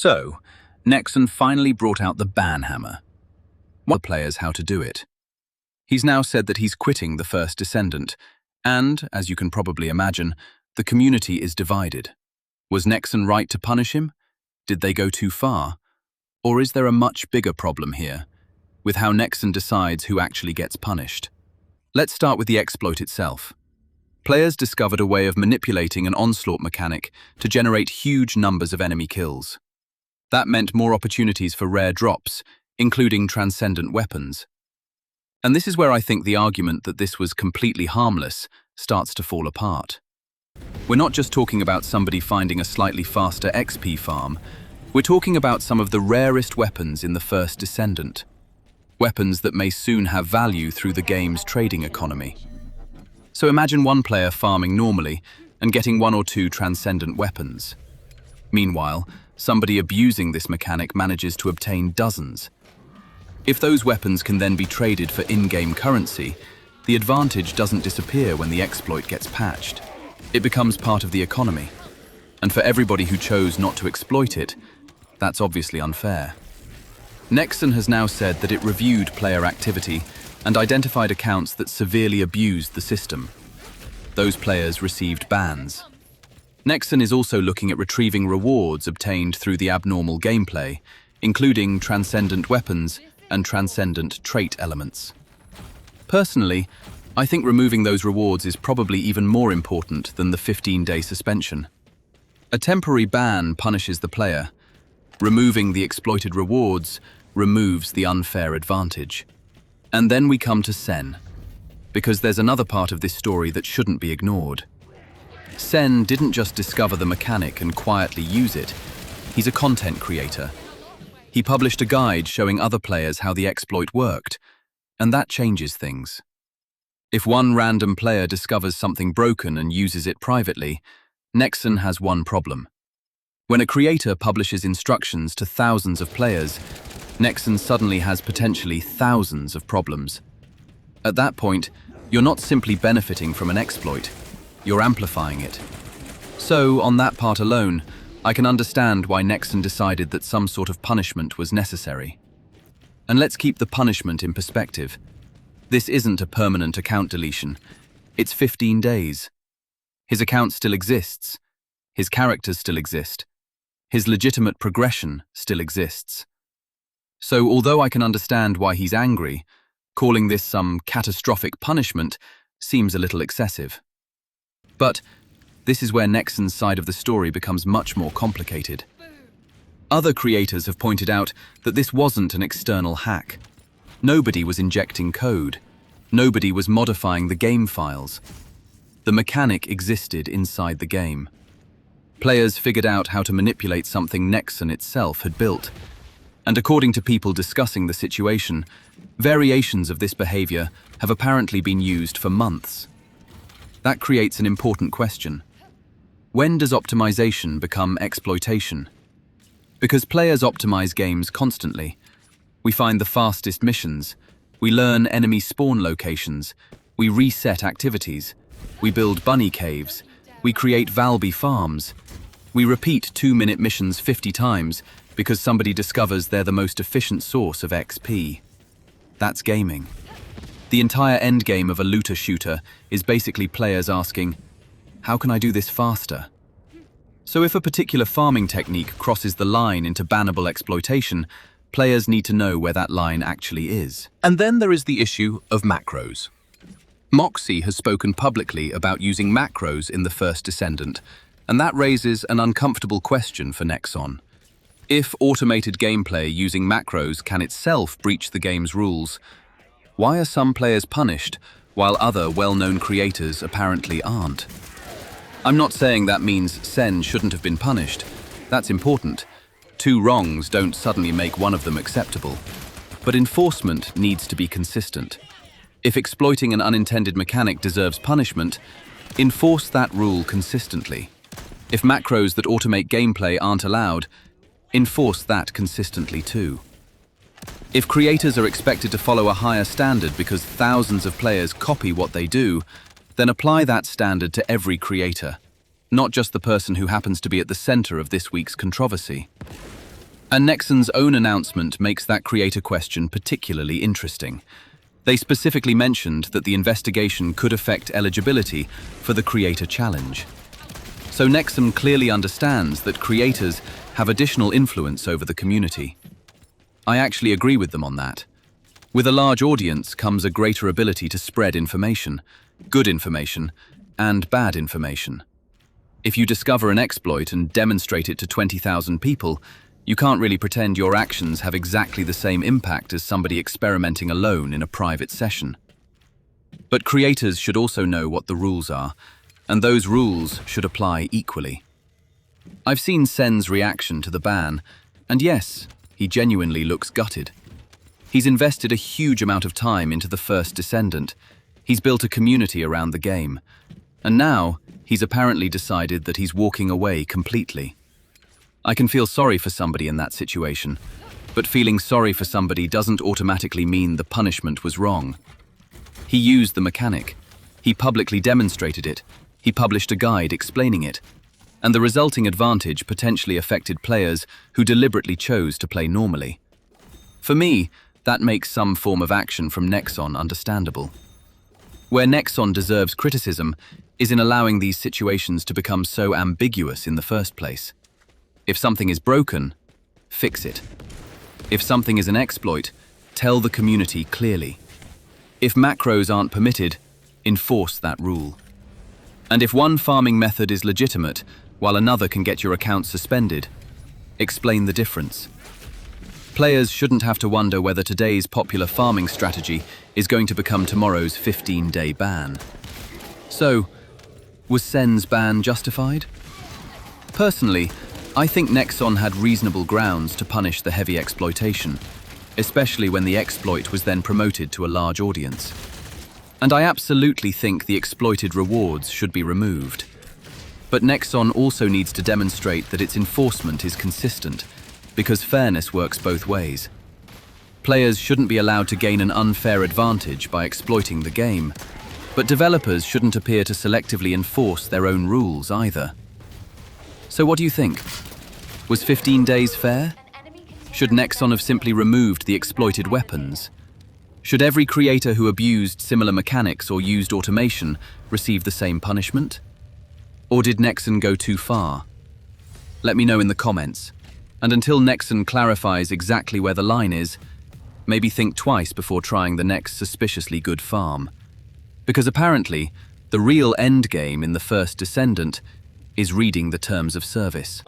So, Nexon finally brought out the ban hammer. One players how to do it. He's now said that he's quitting the First Descendant, and, as you can probably imagine, the community is divided. Was Nexon right to punish him? Did they go too far? Or is there a much bigger problem here, with how Nexon decides who actually gets punished? Let's start with the exploit itself. Players discovered a way of manipulating an Onslaught mechanic to generate huge numbers of enemy kills. That meant more opportunities for rare drops, including Transcendent Weapons. And this is where I think the argument that this was completely harmless starts to fall apart. We're not just talking about somebody finding a slightly faster XP farm, we're talking about some of the rarest weapons in the First Descendant. Weapons that may soon have value through the game's trading economy. So imagine one player farming normally and getting 1 or 2 Transcendent Weapons. Meanwhile, somebody abusing this mechanic manages to obtain dozens. If those weapons can then be traded for in-game currency, the advantage doesn't disappear when the exploit gets patched. It becomes part of the economy. And for everybody who chose not to exploit it, that's obviously unfair. Nexon has now said that it reviewed player activity and identified accounts that severely abused the system. Those players received bans. Nexon is also looking at retrieving rewards obtained through the abnormal gameplay, including Transcendent Weapons and Transcendent trait elements. Personally, I think removing those rewards is probably even more important than the 15-day suspension. A temporary ban punishes the player. Removing the exploited rewards removes the unfair advantage. And then we come to Sen, because there's another part of this story that shouldn't be ignored. Sen didn't just discover the mechanic and quietly use it. He's a content creator. He published a guide showing other players how the exploit worked, and that changes things. If one random player discovers something broken and uses it privately, Nexon has one problem. When a creator publishes instructions to thousands of players, Nexon suddenly has potentially thousands of problems. At that point, you're not simply benefiting from an exploit, you're amplifying it. So, on that part alone, I can understand why Nexon decided that some sort of punishment was necessary. And let's keep the punishment in perspective. This isn't a permanent account deletion. It's 15 days. His account still exists. His characters still exist. His legitimate progression still exists. So, although I can understand why he's angry, calling this some catastrophic punishment seems a little excessive. But this is where Nexon's side of the story becomes much more complicated. Other creators have pointed out that this wasn't an external hack. Nobody was injecting code. Nobody was modifying the game files. The mechanic existed inside the game. Players figured out how to manipulate something Nexon itself had built. And according to people discussing the situation, variations of this behavior have apparently been used for months. That creates an important question. When does optimization become exploitation? Because players optimize games constantly. We find the fastest missions, we learn enemy spawn locations, we reset activities, we build bunny caves, we create Valby farms, we repeat 2-minute missions 50 times because somebody discovers they're the most efficient source of XP. That's gaming. The entire endgame of a looter shooter is basically players asking, how can I do this faster? So if a particular farming technique crosses the line into bannable exploitation, players need to know where that line actually is. And then there is the issue of macros. Moxsy has spoken publicly about using macros in the First Descendant, and that raises an uncomfortable question for Nexon. If automated gameplay using macros can itself breach the game's rules, why are some players punished while other well-known creators apparently aren't? I'm not saying that means Sen shouldn't have been punished. That's important. 2 wrongs don't suddenly make one of them acceptable. But enforcement needs to be consistent. If exploiting an unintended mechanic deserves punishment, enforce that rule consistently. If macros that automate gameplay aren't allowed, enforce that consistently too. If creators are expected to follow a higher standard because thousands of players copy what they do, then apply that standard to every creator, not just the person who happens to be at the center of this week's controversy. And Nexon's own announcement makes that creator question particularly interesting. They specifically mentioned that the investigation could affect eligibility for the creator challenge. So Nexon clearly understands that creators have additional influence over the community. I actually agree with them on that. With a large audience comes a greater ability to spread information, good information, and bad information. If you discover an exploit and demonstrate it to 20,000 people, you can't really pretend your actions have exactly the same impact as somebody experimenting alone in a private session. But creators should also know what the rules are, and those rules should apply equally. I've seen Sen's reaction to the ban, and yes, he genuinely looks gutted. He's invested a huge amount of time into the First Descendant. He's built a community around the game, and now he's apparently decided that he's walking away completely. I can feel sorry for somebody in that situation, but feeling sorry for somebody doesn't automatically mean the punishment was wrong. He used the mechanic. He publicly demonstrated it. He published a guide explaining it. And the resulting advantage potentially affected players who deliberately chose to play normally. For me, that makes some form of action from Nexon understandable. Where Nexon deserves criticism is in allowing these situations to become so ambiguous in the first place. If something is broken, fix it. If something is an exploit, tell the community clearly. If macros aren't permitted, enforce that rule. And if one farming method is legitimate, while another can get your account suspended, explain the difference. Players shouldn't have to wonder whether today's popular farming strategy is going to become tomorrow's 15-day ban. So, was Sen's ban justified? Personally, I think Nexon had reasonable grounds to punish the heavy exploitation, especially when the exploit was then promoted to a large audience. And I absolutely think the exploited rewards should be removed. But Nexon also needs to demonstrate that its enforcement is consistent, because fairness works both ways. Players shouldn't be allowed to gain an unfair advantage by exploiting the game, but developers shouldn't appear to selectively enforce their own rules either. So what do you think? Was 15 days fair? Should Nexon have simply removed the exploited weapons? Should every creator who abused similar mechanics or used automation receive the same punishment? Or did Nexon go too far? Let me know in the comments. And until Nexon clarifies exactly where the line is, maybe think twice before trying the next suspiciously good farm. Because apparently, the real endgame in the First Descendant is reading the terms of service.